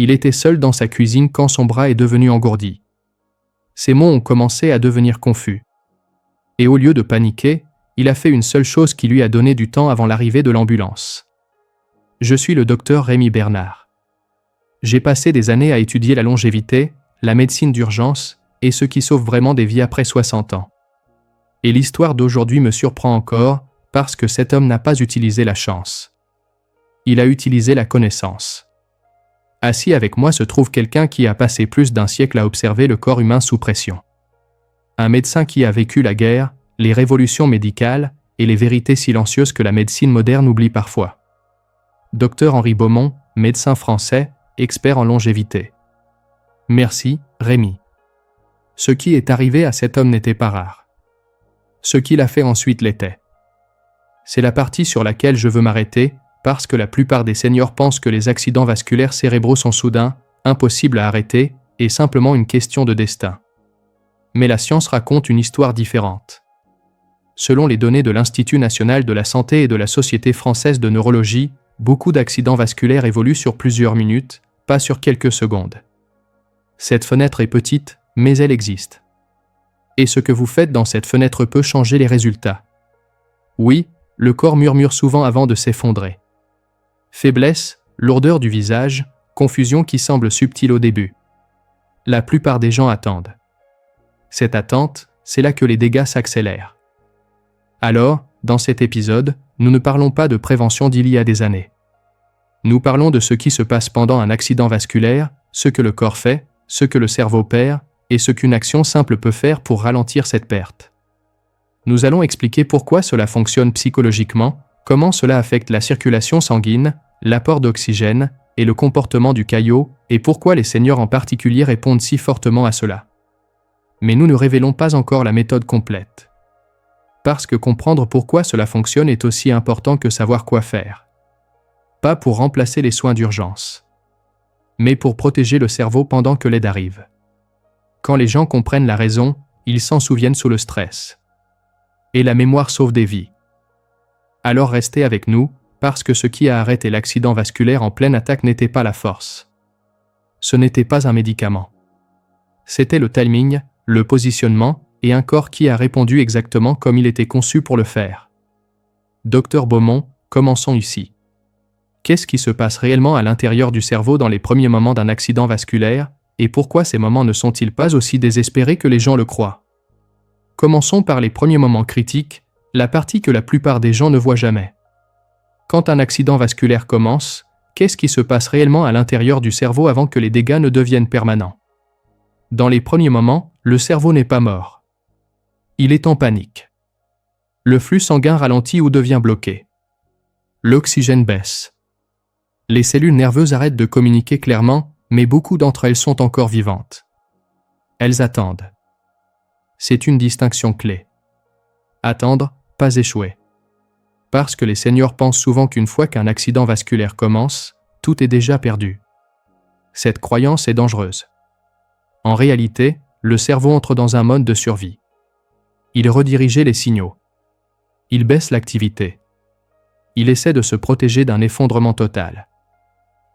Il était seul dans sa cuisine quand son bras est devenu engourdi. Ses mots ont commencé à devenir confus. Et au lieu de paniquer, il a fait une seule chose qui lui a donné du temps avant l'arrivée de l'ambulance. Je suis le docteur Rémi Bernard. J'ai passé des années à étudier la longévité, la médecine d'urgence et ce qui sauve vraiment des vies après 60 ans. Et l'histoire d'aujourd'hui me surprend encore parce que cet homme n'a pas utilisé la chance. Il a utilisé la connaissance. Assis avec moi se trouve quelqu'un qui a passé plus d'un siècle à observer le corps humain sous pression. Un médecin qui a vécu la guerre, les révolutions médicales et les vérités silencieuses que la médecine moderne oublie parfois. Dr Henri Beaumont, médecin français, expert en longévité. Merci, Rémi. Ce qui est arrivé à cet homme n'était pas rare. Ce qu'il a fait ensuite l'était. C'est la partie sur laquelle je veux m'arrêter, parce que la plupart des seniors pensent que les accidents vasculaires cérébraux sont soudains, impossibles à arrêter, et simplement une question de destin. Mais la science raconte une histoire différente. Selon les données de l'Institut national de la santé et de la Société française de neurologie, beaucoup d'accidents vasculaires évoluent sur plusieurs minutes, pas sur quelques secondes. Cette fenêtre est petite, mais elle existe. Et ce que vous faites dans cette fenêtre peut changer les résultats. Oui, le corps murmure souvent avant de s'effondrer. Faiblesse, lourdeur du visage, confusion qui semble subtile au début. La plupart des gens attendent. Cette attente, c'est là que les dégâts s'accélèrent. Alors, dans cet épisode, nous ne parlons pas de prévention d'il y a des années. Nous parlons de ce qui se passe pendant un accident vasculaire, ce que le corps fait, ce que le cerveau perd, et ce qu'une action simple peut faire pour ralentir cette perte. Nous allons expliquer pourquoi cela fonctionne psychologiquement, comment cela affecte la circulation sanguine, l'apport d'oxygène et le comportement du caillot, et pourquoi les seniors en particulier répondent si fortement à cela. Mais nous ne révélons pas encore la méthode complète. Parce que comprendre pourquoi cela fonctionne est aussi important que savoir quoi faire. Pas pour remplacer les soins d'urgence, mais pour protéger le cerveau pendant que l'aide arrive. Quand les gens comprennent la raison, ils s'en souviennent sous le stress. Et la mémoire sauve des vies. Alors restez avec nous, parce que ce qui a arrêté l'accident vasculaire en pleine attaque n'était pas la force. Ce n'était pas un médicament. C'était le timing, le positionnement, et un corps qui a répondu exactement comme il était conçu pour le faire. Dr Beaumont, commençons ici. Qu'est-ce qui se passe réellement à l'intérieur du cerveau dans les premiers moments d'un accident vasculaire, et pourquoi ces moments ne sont-ils pas aussi désespérés que les gens le croient? Commençons par les premiers moments critiques, la partie que la plupart des gens ne voient jamais. Quand un accident vasculaire commence, qu'est-ce qui se passe réellement à l'intérieur du cerveau avant que les dégâts ne deviennent permanents? Dans les premiers moments, le cerveau n'est pas mort. Il est en panique. Le flux sanguin ralentit ou devient bloqué. L'oxygène baisse. Les cellules nerveuses arrêtent de communiquer clairement, mais beaucoup d'entre elles sont encore vivantes. Elles attendent. C'est une distinction clé. Attendre, pas échouer. Parce que les seniors pensent souvent qu'une fois qu'un accident vasculaire commence, tout est déjà perdu. Cette croyance est dangereuse. En réalité, le cerveau entre dans un mode de survie. Il redirige les signaux. Il baisse l'activité. Il essaie de se protéger d'un effondrement total.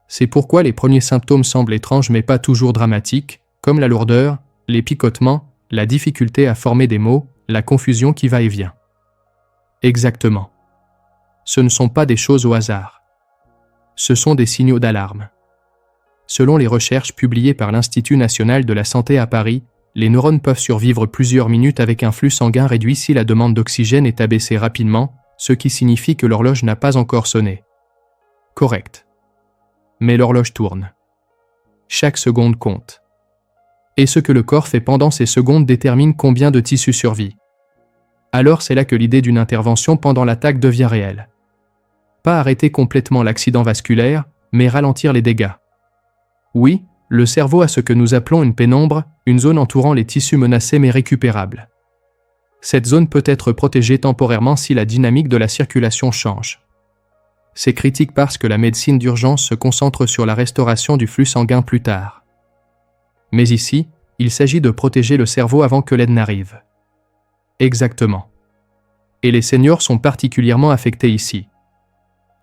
C'est pourquoi les premiers symptômes semblent étranges mais pas toujours dramatiques, comme la lourdeur, les picotements, la difficulté à former des mots, la confusion qui va et vient. Exactement. Ce ne sont pas des choses au hasard. Ce sont des signaux d'alarme. Selon les recherches publiées par l'Institut national de la santé à Paris, les neurones peuvent survivre plusieurs minutes avec un flux sanguin réduit si la demande d'oxygène est abaissée rapidement, ce qui signifie que l'horloge n'a pas encore sonné. Correct. Mais l'horloge tourne. Chaque seconde compte. Et ce que le corps fait pendant ces secondes détermine combien de tissus survit. Alors c'est là que l'idée d'une intervention pendant l'attaque devient réelle. Pas arrêter complètement l'accident vasculaire, mais ralentir les dégâts. Oui, le cerveau a ce que nous appelons une pénombre, une zone entourant les tissus menacés mais récupérables. Cette zone peut être protégée temporairement si la dynamique de la circulation change. C'est critique parce que la médecine d'urgence se concentre sur la restauration du flux sanguin plus tard. Mais ici, il s'agit de protéger le cerveau avant que l'aide n'arrive. Exactement. Et les seniors sont particulièrement affectés ici.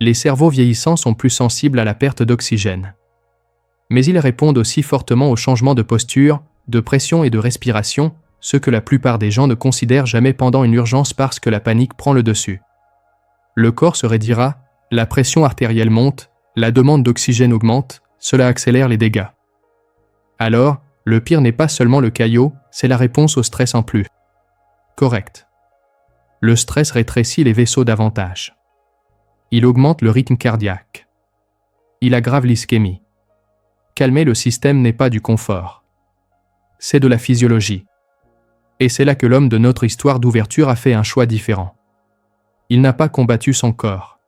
Les cerveaux vieillissants sont plus sensibles à la perte d'oxygène. mais ils répondent aussi fortement aux changements de posture, de pression et de respiration, ce que la plupart des gens ne considèrent jamais pendant une urgence parce que la panique prend le dessus. Le corps se raidira, la pression artérielle monte, la demande d'oxygène augmente, cela accélère les dégâts. Alors, le pire n'est pas seulement le caillot, c'est la réponse au stress en plus. Correct. Le stress rétrécit les vaisseaux davantage. Il augmente le rythme cardiaque. Il aggrave l'ischémie. Calmer le système n'est pas du confort. C'est de la physiologie. Et c'est là que l'homme de notre histoire d'ouverture a fait un choix différent. Il n'a pas combattu son corps.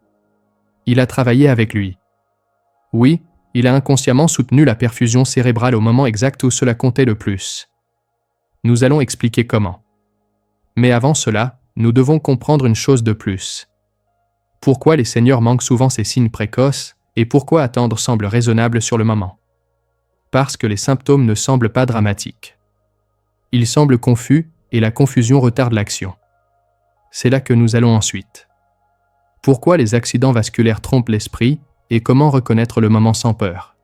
Il a travaillé avec lui. Oui, il a inconsciemment soutenu la perfusion cérébrale au moment exact où cela comptait le plus. Nous allons expliquer comment. Mais avant cela, nous devons comprendre une chose de plus. Pourquoi les seniors manquent souvent ces signes précoces et pourquoi attendre semble raisonnable sur le moment. Parce que les symptômes ne semblent pas dramatiques. Ils semblent confus et la confusion retarde l'action. C'est là que nous allons ensuite. Pourquoi les accidents vasculaires trompent l'esprit et comment reconnaître le moment sans peur.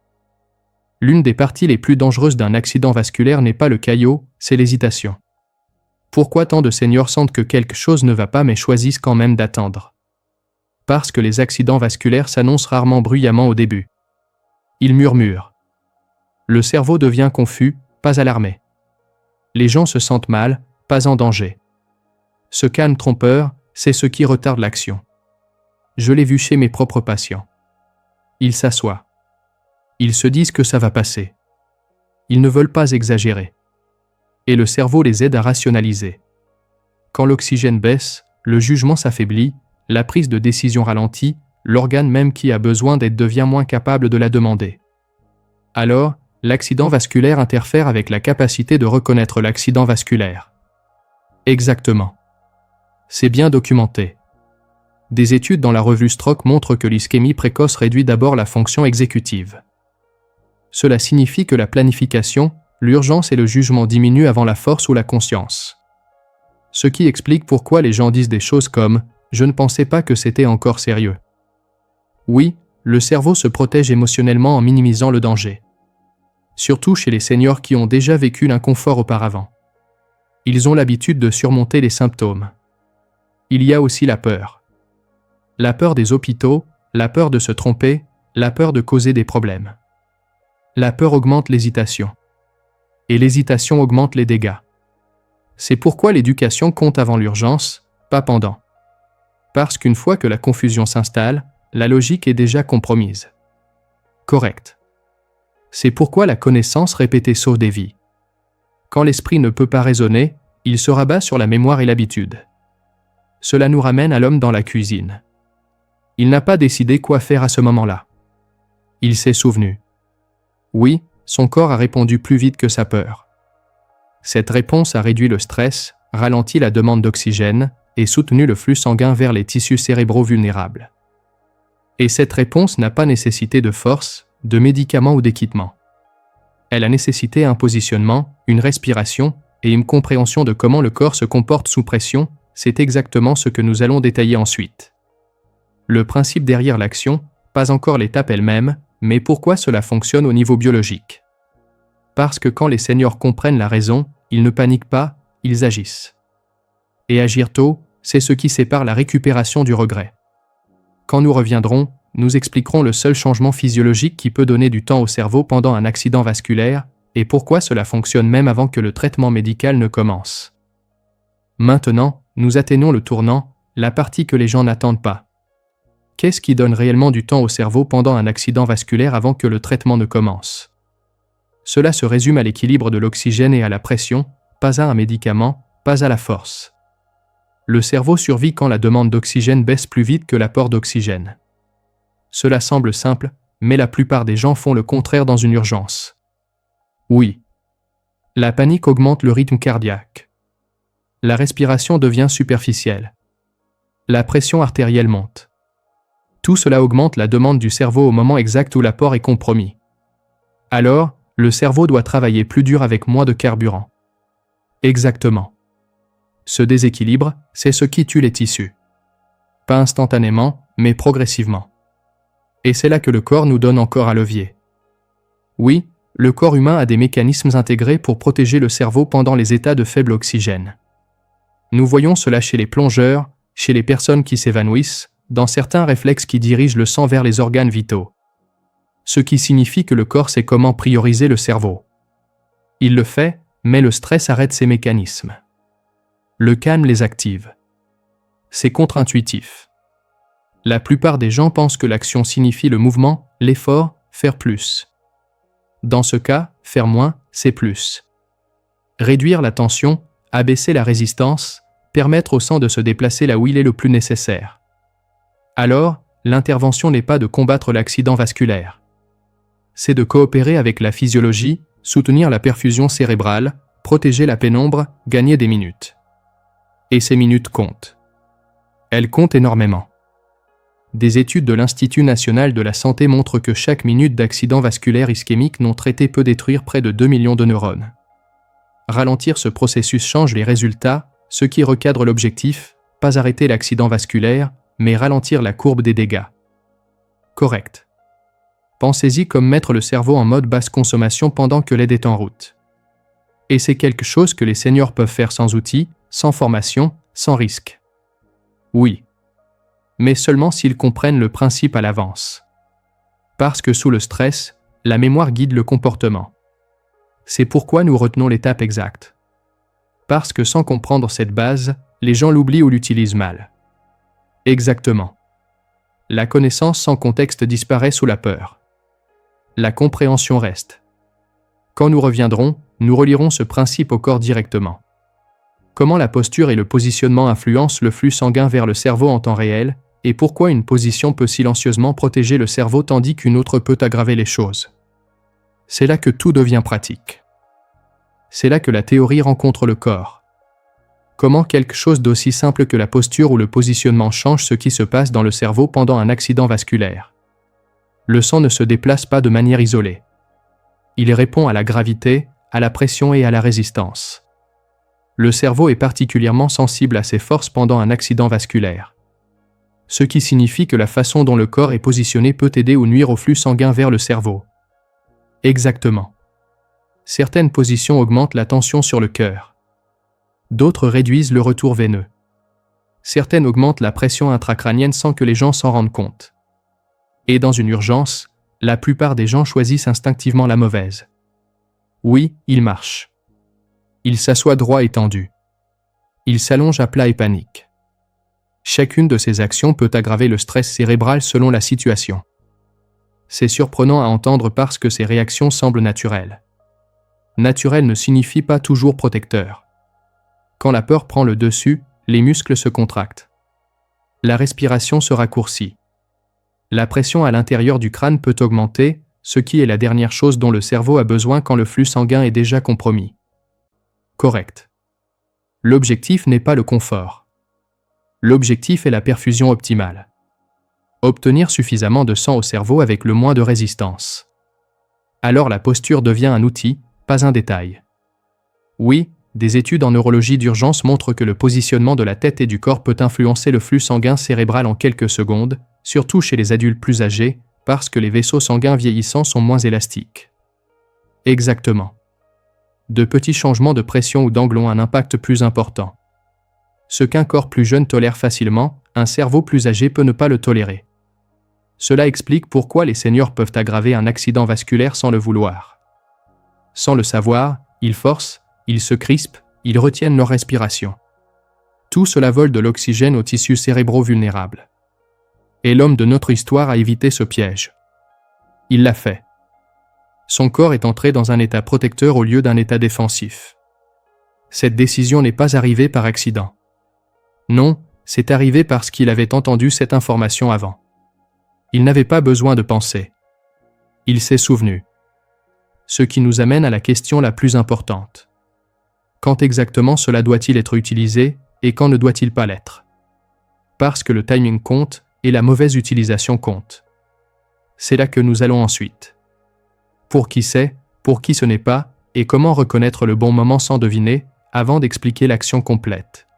L'une des parties les plus dangereuses d'un accident vasculaire n'est pas le caillot, c'est l'hésitation. Pourquoi tant de seniors sentent que quelque chose ne va pas mais choisissent quand même d'attendre? Parce que les accidents vasculaires s'annoncent rarement bruyamment au début. Ils murmurent. Le cerveau devient confus, pas alarmé. Les gens se sentent mal, pas en danger. Ce calme trompeur, c'est ce qui retarde l'action. Je l'ai vu chez mes propres patients. Ils s'assoient. Ils se disent que ça va passer. Ils ne veulent pas exagérer. Et le cerveau les aide à rationaliser. Quand l'oxygène baisse, le jugement s'affaiblit, la prise de décision ralentit, l'organe même qui a besoin d'aide devient moins capable de la demander. Alors, l'accident vasculaire interfère avec la capacité de reconnaître l'accident vasculaire. Exactement. C'est bien documenté. Des études dans la revue Stroke montrent que l'ischémie précoce réduit d'abord la fonction exécutive. Cela signifie que la planification, l'urgence et le jugement diminuent avant la force ou la conscience. Ce qui explique pourquoi les gens disent des choses comme « je ne pensais pas que c'était encore sérieux ». Oui, le cerveau se protège émotionnellement en minimisant le danger. Surtout chez les seniors qui ont déjà vécu l'inconfort auparavant. Ils ont l'habitude de surmonter les symptômes. Il y a aussi la peur. La peur des hôpitaux, la peur de se tromper, la peur de causer des problèmes. La peur augmente l'hésitation. Et l'hésitation augmente les dégâts. C'est pourquoi l'éducation compte avant l'urgence, pas pendant. Parce qu'une fois que la confusion s'installe, la logique est déjà compromise. Correct. C'est pourquoi la connaissance répétée sauve des vies. Quand l'esprit ne peut pas raisonner, il se rabat sur la mémoire et l'habitude. Cela nous ramène à l'homme dans la cuisine. Il n'a pas décidé quoi faire à ce moment-là. Il s'est souvenu. Oui, son corps a répondu plus vite que sa peur. Cette réponse a réduit le stress, ralenti la demande d'oxygène et soutenu le flux sanguin vers les tissus cérébraux vulnérables. Et cette réponse n'a pas nécessité de force, de médicaments ou d'équipement. Elle a nécessité un positionnement, une respiration et une compréhension de comment le corps se comporte sous pression, c'est exactement ce que nous allons détailler ensuite. Le principe derrière l'action, pas encore l'étape elle-même, mais pourquoi cela fonctionne au niveau biologique. Parce que quand les seniors comprennent la raison, ils ne paniquent pas, ils agissent. Et agir tôt, c'est ce qui sépare la récupération du regret. Quand nous reviendrons, nous expliquerons le seul changement physiologique qui peut donner du temps au cerveau pendant un accident vasculaire, et pourquoi cela fonctionne même avant que le traitement médical ne commence. Maintenant, nous atteignons le tournant, la partie que les gens n'attendent pas. Qu'est-ce qui donne réellement du temps au cerveau pendant un accident vasculaire avant que le traitement ne commence? Cela se résume à l'équilibre de l'oxygène et à la pression, pas à un médicament, pas à la force. Le cerveau survit quand la demande d'oxygène baisse plus vite que l'apport d'oxygène. Cela semble simple, mais la plupart des gens font le contraire dans une urgence. Oui. La panique augmente le rythme cardiaque. La respiration devient superficielle. La pression artérielle monte. Tout cela augmente la demande du cerveau au moment exact où l'apport est compromis. Alors, le cerveau doit travailler plus dur avec moins de carburant. Exactement. Ce déséquilibre, c'est ce qui tue les tissus. Pas instantanément, mais progressivement. Et c'est là que le corps nous donne encore un levier. Oui, le corps humain a des mécanismes intégrés pour protéger le cerveau pendant les états de faible oxygène. Nous voyons cela chez les plongeurs, chez les personnes qui s'évanouissent, dans certains réflexes qui dirigent le sang vers les organes vitaux. Ce qui signifie que le corps sait comment prioriser le cerveau. Il le fait, mais le stress arrête ces mécanismes. Le calme les active. C'est contre-intuitif. La plupart des gens pensent que l'action signifie le mouvement, l'effort, faire plus. Dans ce cas, faire moins, c'est plus. Réduire la tension, abaisser la résistance, permettre au sang de se déplacer là où il est le plus nécessaire. Alors, l'intervention n'est pas de combattre l'accident vasculaire. C'est de coopérer avec la physiologie, soutenir la perfusion cérébrale, protéger la pénombre, gagner des minutes. Et ces minutes comptent. Elles comptent énormément. Des études de l'Institut national de la santé montrent que chaque minute d'accident vasculaire ischémique non traité peut détruire près de 2 millions de neurones. Ralentir ce processus change les résultats, ce qui recadre l'objectif, pas arrêter l'accident vasculaire, mais ralentir la courbe des dégâts. Correct. Pensez-y comme mettre le cerveau en mode basse consommation pendant que l'aide est en route. Et c'est quelque chose que les seniors peuvent faire sans outils, sans formation, sans risque. Oui. Mais seulement s'ils comprennent le principe à l'avance. Parce que sous le stress, la mémoire guide le comportement. C'est pourquoi nous retenons l'étape exacte. Parce que sans comprendre cette base, les gens l'oublient ou l'utilisent mal. Exactement. La connaissance sans contexte disparaît sous la peur. La compréhension reste. Quand nous reviendrons, nous relierons ce principe au corps directement. Comment la posture et le positionnement influencent le flux sanguin vers le cerveau en temps réel, et pourquoi une position peut silencieusement protéger le cerveau tandis qu'une autre peut aggraver les choses. C'est là que tout devient pratique. C'est là que la théorie rencontre le corps. Comment quelque chose d'aussi simple que la posture ou le positionnement change ce qui se passe dans le cerveau pendant un accident vasculaire. Le sang ne se déplace pas de manière isolée. Il répond à la gravité, à la pression et à la résistance. Le cerveau est particulièrement sensible à ces forces pendant un accident vasculaire. Ce qui signifie que la façon dont le corps est positionné peut aider ou nuire au flux sanguin vers le cerveau. Exactement. Certaines positions augmentent la tension sur le cœur. D'autres réduisent le retour veineux. Certaines augmentent la pression intracrânienne sans que les gens s'en rendent compte. Et dans une urgence, la plupart des gens choisissent instinctivement la mauvaise. Oui, ils marchent. Ils s'assoient droit et tendu. Ils s'allongent à plat et paniquent. Chacune de ces actions peut aggraver le stress cérébral selon la situation. C'est surprenant à entendre parce que ces réactions semblent naturelles. Naturel ne signifie pas toujours protecteur. Quand la peur prend le dessus, les muscles se contractent. La respiration se raccourcit. La pression à l'intérieur du crâne peut augmenter, ce qui est la dernière chose dont le cerveau a besoin quand le flux sanguin est déjà compromis. Correct. L'objectif n'est pas le confort. L'objectif est la perfusion optimale. Obtenir suffisamment de sang au cerveau avec le moins de résistance. Alors la posture devient un outil, pas un détail. Oui, des études en neurologie d'urgence montrent que le positionnement de la tête et du corps peut influencer le flux sanguin cérébral en quelques secondes, surtout chez les adultes plus âgés, parce que les vaisseaux sanguins vieillissants sont moins élastiques. Exactement. De petits changements de pression ou d'angle ont un impact plus important. Ce qu'un corps plus jeune tolère facilement, un cerveau plus âgé peut ne pas le tolérer. Cela explique pourquoi les seniors peuvent aggraver un accident vasculaire sans le vouloir. Sans le savoir, ils forcent, ils se crispent, ils retiennent leur respiration. Tout cela vole de l'oxygène aux tissus cérébraux vulnérables. Et l'homme de notre histoire a évité ce piège. Il l'a fait. Son corps est entré dans un état protecteur au lieu d'un état défensif. Cette décision n'est pas arrivée par accident. Non, c'est arrivé parce qu'il avait entendu cette information avant. Il n'avait pas besoin de penser. Il s'est souvenu. Ce qui nous amène à la question la plus importante. Quand exactement cela doit-il être utilisé et quand ne doit-il pas l'être? Parce que le timing compte et la mauvaise utilisation compte. C'est là que nous allons ensuite. Pour qui c'est, pour qui ce n'est pas, et comment reconnaître le bon moment sans deviner, avant d'expliquer l'action complète.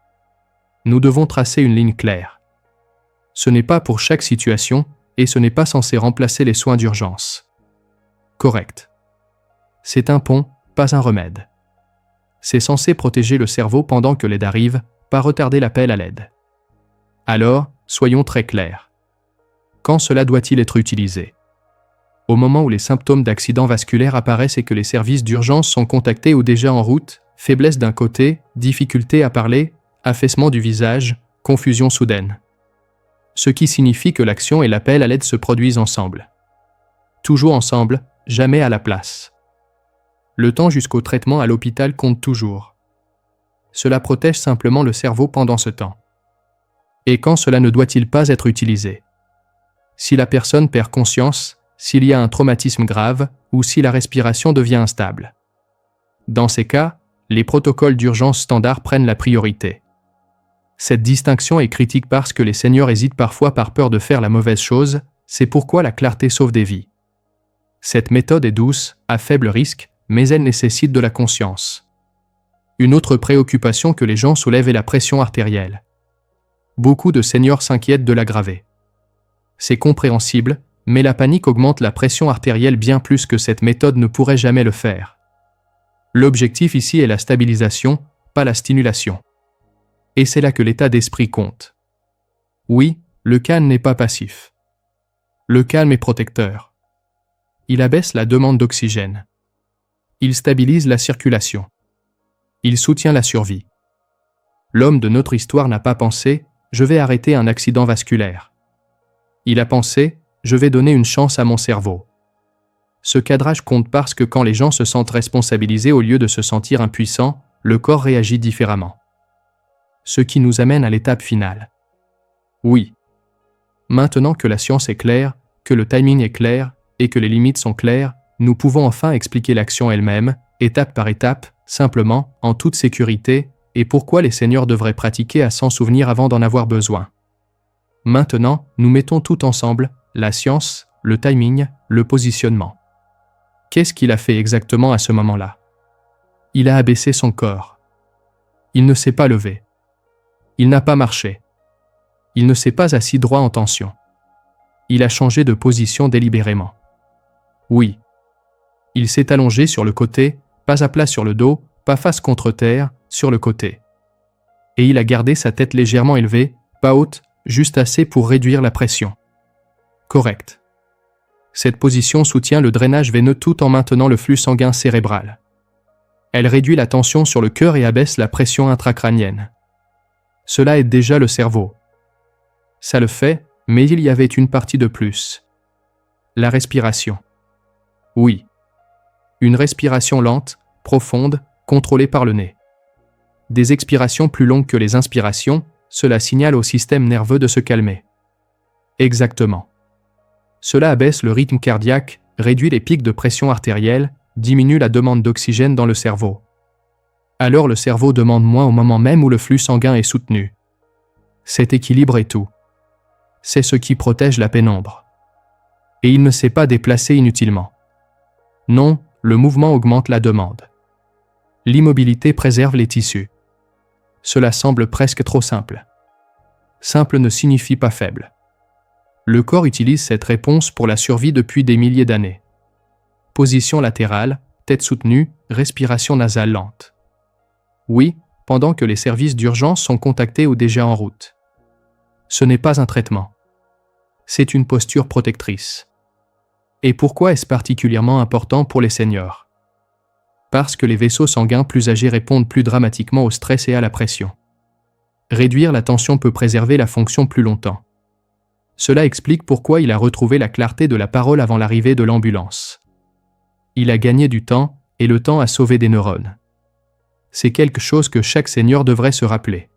Nous devons tracer une ligne claire. Ce n'est pas pour chaque situation, et ce n'est pas censé remplacer les soins d'urgence. Correct. C'est un pont, pas un remède. C'est censé protéger le cerveau pendant que l'aide arrive, pas retarder l'appel à l'aide. Alors, soyons très clairs. Quand cela doit-il être utilisé? Au moment où les symptômes d'accident vasculaire apparaissent et que les services d'urgence sont contactés ou déjà en route, faiblesse d'un côté, difficulté à parler, affaissement du visage, confusion soudaine. Ce qui signifie que l'action et l'appel à l'aide se produisent ensemble. Toujours ensemble, jamais à la place. Le temps jusqu'au traitement à l'hôpital compte toujours. Cela protège simplement le cerveau pendant ce temps. Et quand cela ne doit-il pas être utilisé? Si la personne perd conscience, s'il y a un traumatisme grave ou si la respiration devient instable. Dans ces cas, les protocoles d'urgence standards prennent la priorité. Cette distinction est critique parce que les seniors hésitent parfois par peur de faire la mauvaise chose, c'est pourquoi la clarté sauve des vies. Cette méthode est douce, à faible risque, mais elle nécessite de la conscience. Une autre préoccupation que les gens soulèvent est la pression artérielle. Beaucoup de seniors s'inquiètent de l'aggraver. C'est compréhensible, mais la panique augmente la pression artérielle bien plus que cette méthode ne pourrait jamais le faire. L'objectif ici est la stabilisation, pas la stimulation. Et c'est là que l'état d'esprit compte. Oui, le calme n'est pas passif. Le calme est protecteur. Il abaisse la demande d'oxygène. Il stabilise la circulation. Il soutient la survie. L'homme de notre histoire n'a pas pensé « je vais arrêter un accident vasculaire ». Il a pensé « je vais donner une chance à mon cerveau ». Ce cadrage compte parce que quand les gens se sentent responsabilisés au lieu de se sentir impuissants, le corps réagit différemment. Ce qui nous amène à l'étape finale. Oui. Maintenant que la science est claire, que le timing est clair et que les limites sont claires, nous pouvons enfin expliquer l'action elle-même, étape par étape, simplement, en toute sécurité, et pourquoi les seniors devraient pratiquer à s'en souvenir avant d'en avoir besoin. Maintenant, nous mettons tout ensemble, la science, le timing, le positionnement. Qu'est-ce qu'il a fait exactement à ce moment-là? Il a abaissé son corps. Il ne s'est pas levé. Il n'a pas marché. Il ne s'est pas assis droit en tension. Il a changé de position délibérément. Oui. Il s'est allongé sur le côté, pas à plat sur le dos, pas face contre terre, sur le côté. Et il a gardé sa tête légèrement élevée, pas haute, juste assez pour réduire la pression. Correct. Cette position soutient le drainage veineux tout en maintenant le flux sanguin cérébral. Elle réduit la tension sur le cœur et abaisse la pression intracrânienne. Cela aide déjà le cerveau. Ça le fait, mais il y avait une partie de plus. La respiration. Oui. Une respiration lente, profonde, contrôlée par le nez. Des expirations plus longues que les inspirations, cela signale au système nerveux de se calmer. Exactement. Cela abaisse le rythme cardiaque, réduit les pics de pression artérielle, diminue la demande d'oxygène dans le cerveau. Alors le cerveau demande moins au moment même où le flux sanguin est soutenu. Cet équilibre est tout. C'est ce qui protège la pénombre. Et il ne s'est pas déplacé inutilement. Non, le mouvement augmente la demande. L'immobilité préserve les tissus. Cela semble presque trop simple. Simple ne signifie pas faible. Le corps utilise cette réponse pour la survie depuis des milliers d'années. Position latérale, tête soutenue, respiration nasale lente. Oui, pendant que les services d'urgence sont contactés ou déjà en route. Ce n'est pas un traitement. C'est une posture protectrice. Et pourquoi est-ce particulièrement important pour les seniors? Parce que les vaisseaux sanguins plus âgés répondent plus dramatiquement au stress et à la pression. Réduire la tension peut préserver la fonction plus longtemps. Cela explique pourquoi il a retrouvé la clarté de la parole avant l'arrivée de l'ambulance. Il a gagné du temps, et le temps a sauvé des neurones. C'est quelque chose que chaque senior devrait se rappeler.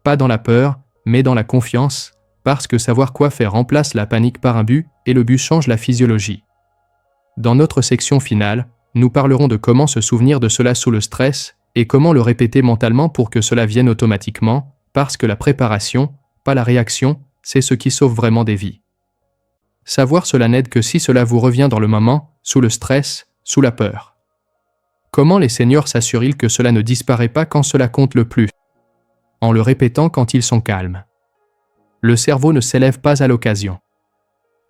Pas dans la peur, mais dans la confiance, parce que savoir quoi faire remplace la panique par un but, et le but change la physiologie. Dans notre section finale, nous parlerons de comment se souvenir de cela sous le stress, et comment le répéter mentalement pour que cela vienne automatiquement, parce que la préparation, pas la réaction, c'est ce qui sauve vraiment des vies. Savoir cela n'aide que si cela vous revient dans le moment, sous le stress, sous la peur. Comment les seniors s'assurent-ils que cela ne disparaît pas quand cela compte le plus? En le répétant quand ils sont calmes. Le cerveau ne s'élève pas à l'occasion.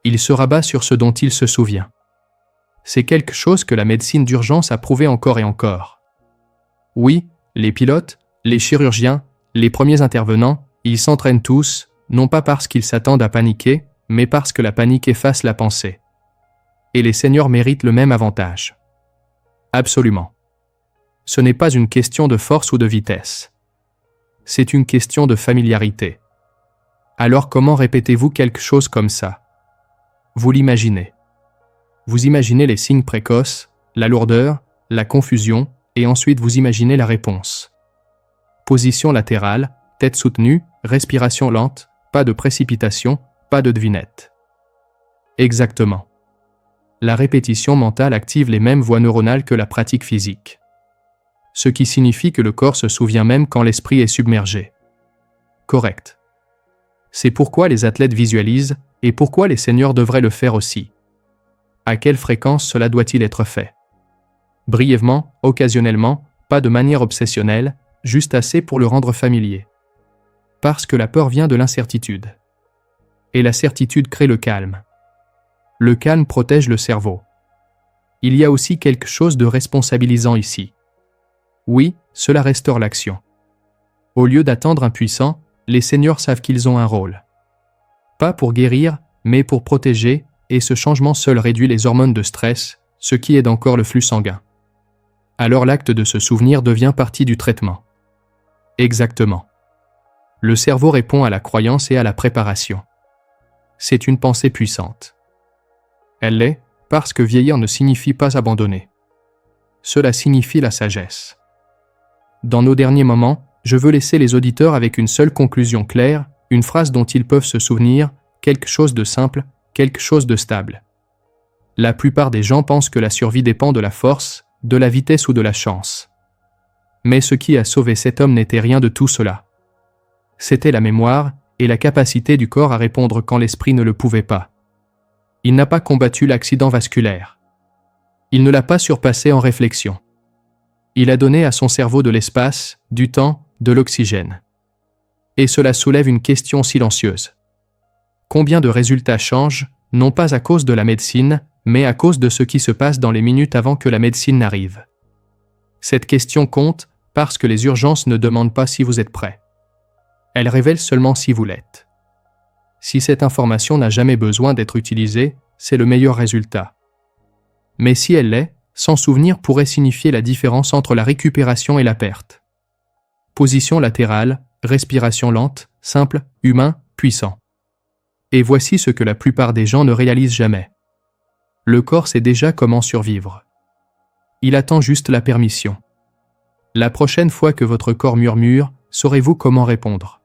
Il se rabat sur ce dont il se souvient. C'est quelque chose que la médecine d'urgence a prouvé encore et encore. Oui, les pilotes, les chirurgiens, les premiers intervenants, ils s'entraînent tous, non pas parce qu'ils s'attendent à paniquer, mais parce que la panique efface la pensée. Et les seniors méritent le même avantage. Absolument. Ce n'est pas une question de force ou de vitesse. C'est une question de familiarité. Alors comment répétez-vous quelque chose comme ça? Vous l'imaginez. Vous imaginez les signes précoces, la lourdeur, la confusion, et ensuite vous imaginez la réponse. Position latérale, tête soutenue, respiration lente, pas de précipitation, pas de devinette. Exactement. La répétition mentale active les mêmes voies neuronales que la pratique physique. Ce qui signifie que le corps se souvient même quand l'esprit est submergé. Correct. C'est pourquoi les athlètes visualisent, et pourquoi les seniors devraient le faire aussi. À quelle fréquence cela doit-il être fait? Brièvement, occasionnellement, pas de manière obsessionnelle, juste assez pour le rendre familier. Parce que la peur vient de l'incertitude. Et la certitude crée le calme. Le calme protège le cerveau. Il y a aussi quelque chose de responsabilisant ici. Oui, cela restaure l'action. Au lieu d'attendre impuissants, les seniors savent qu'ils ont un rôle. Pas pour guérir, mais pour protéger, et ce changement seul réduit les hormones de stress, ce qui aide encore le flux sanguin. Alors l'acte de se souvenir devient partie du traitement. Exactement. Le cerveau répond à la croyance et à la préparation. C'est une pensée puissante. Elle l'est, parce que vieillir ne signifie pas abandonner. Cela signifie la sagesse. Dans nos derniers moments, je veux laisser les auditeurs avec une seule conclusion claire, une phrase dont ils peuvent se souvenir, quelque chose de simple, quelque chose de stable. La plupart des gens pensent que la survie dépend de la force, de la vitesse ou de la chance. Mais ce qui a sauvé cet homme n'était rien de tout cela. C'était la mémoire et la capacité du corps à répondre quand l'esprit ne le pouvait pas. Il n'a pas combattu l'accident vasculaire. Il ne l'a pas surpassé en réflexion. Il a donné à son cerveau de l'espace, du temps, de l'oxygène. Et cela soulève une question silencieuse. Combien de résultats changent, non pas à cause de la médecine, mais à cause de ce qui se passe dans les minutes avant que la médecine n'arrive? Cette question compte parce que les urgences ne demandent pas si vous êtes prêt. Elles révèlent seulement si vous l'êtes. Si cette information n'a jamais besoin d'être utilisée, c'est le meilleur résultat. Mais si elle l'est, s'en souvenir pourrait signifier la différence entre la récupération et la perte. Position latérale, respiration lente, simple, humain, puissant. Et voici ce que la plupart des gens ne réalisent jamais. Le corps sait déjà comment survivre. Il attend juste la permission. La prochaine fois que votre corps murmure, saurez-vous comment répondre?